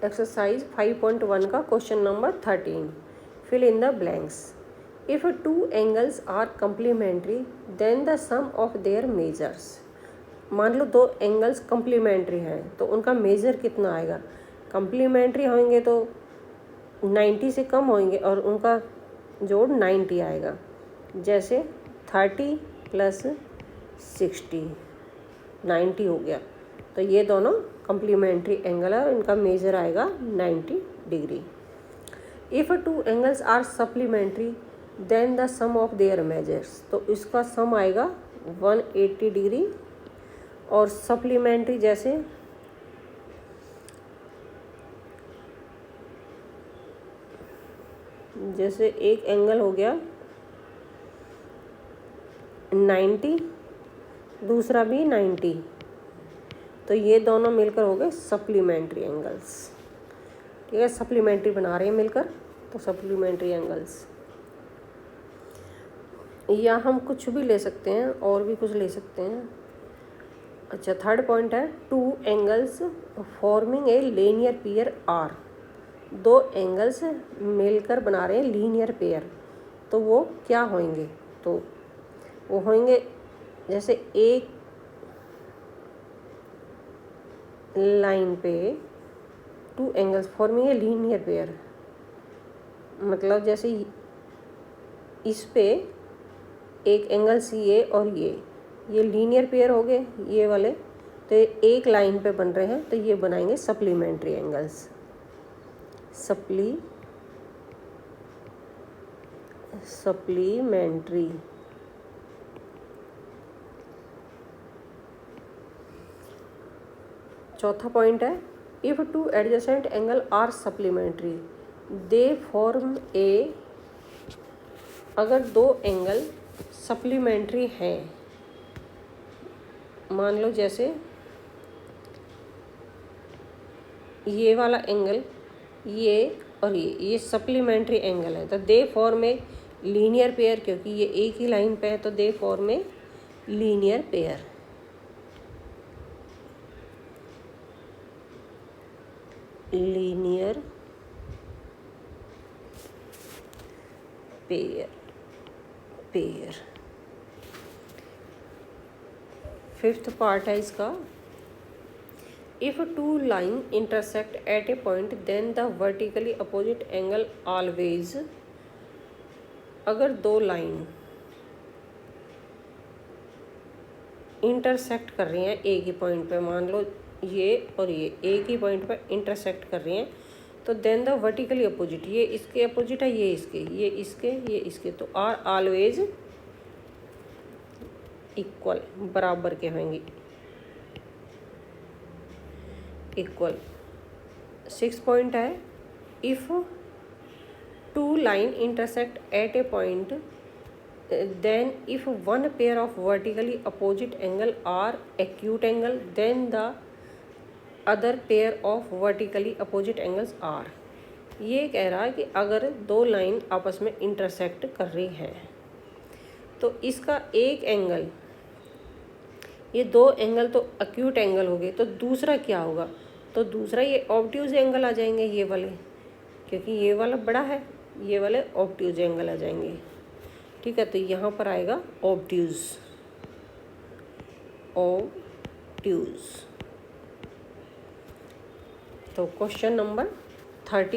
Exercise 5.1 का question number 13, fill in the blanks. If two angles are complementary then the sum of their measures. मान लो दो angles complementary हैं तो उनका मेजर कितना आएगा। कंप्लीमेंट्री होंगे तो 90 से कम होंगे और उनका जोड़ 90 आएगा। जैसे 30 + 60 90 हो गया, तो ये दोनों कंप्लीमेंट्री एंगल है, इनका मेजर आएगा 90 degree. If two angles are supplementary then the sum of their measures, तो इसका सम आएगा 180 डिग्री। और सप्लीमेंट्री जैसे एक एंगल हो गया 90, दूसरा भी 90, तो ये दोनों मिलकर हो गए सप्लीमेंट्री एंगल्स। ठीक है, सप्लीमेंट्री बना रहे हैं मिलकर, तो सप्लीमेंट्री एंगल्स। या हम कुछ भी ले सकते हैं और भी कुछ ले सकते हैं। अच्छा, थर्ड पॉइंट है two angles forming a linear pair are. दो एंगल्स मिलकर बना रहे हैं लीनियर पेयर, तो वो क्या होंगे। तो वो होंगे जैसे एक लाइन पे to angles forming a linear pair, मतलब जैसे इस पे एक एंगल सी और ये लीनियर पेयर हो गए ये वाले, तो ये एक लाइन पे बन रहे हैं, तो ये बनाएंगे सप्लीमेंट्री एंगल्स। सप्लीमेंट्री। चौथा पॉइंट है if two adjacent angle are supplementary they form a. अगर दो एंगल सप्लीमेंट्री हैं, मान लो जैसे ये वाला एंगल ये और ये सप्लीमेंट्री एंगल है, तो they form a linear pair, क्योंकि ये एक ही लाइन पे है तो they form a linear pair. Linear pair. Fifth part है इसका, if two line intersect at a point then the vertically opposite angle always. अगर दो लाइन इंटरसेक्ट कर रही हैं एक ही पॉइंट पे, मान लो ये और ये एक ही पॉइंट पे इंटरसेक्ट कर रही हैं, तो देन द वर्टिकली अपोजिट, ये इसके अपोजिट है, ये इसके, तो आर ऑलवेज इक्वल, बराबर के होंगे, इक्वल। 6 पॉइंट है if two line intersect at a point then if one pair of vertically opposite angle are acute angle then the other pair of vertically opposite angles are। ये कह रहा है कि अगर दो लाइन आपस में इंटरसेक्ट कर रही हैं तो इसका एक एंगल, ये दो एंगल तो एक्यूट एंगल हो गए, तो दूसरा क्या होगा, तो दूसरा ये ऑब्ट्यूज एंगल आ जाएंगे ये वाले, क्योंकि ये वाला बड़ा है, ये वाले ऑब्ट्यूज एंगल आ जाएंगे। ठीक है, तो यहाँ पर आएगा ऑब्ट्यूज। तो क्वेश्चन नंबर 13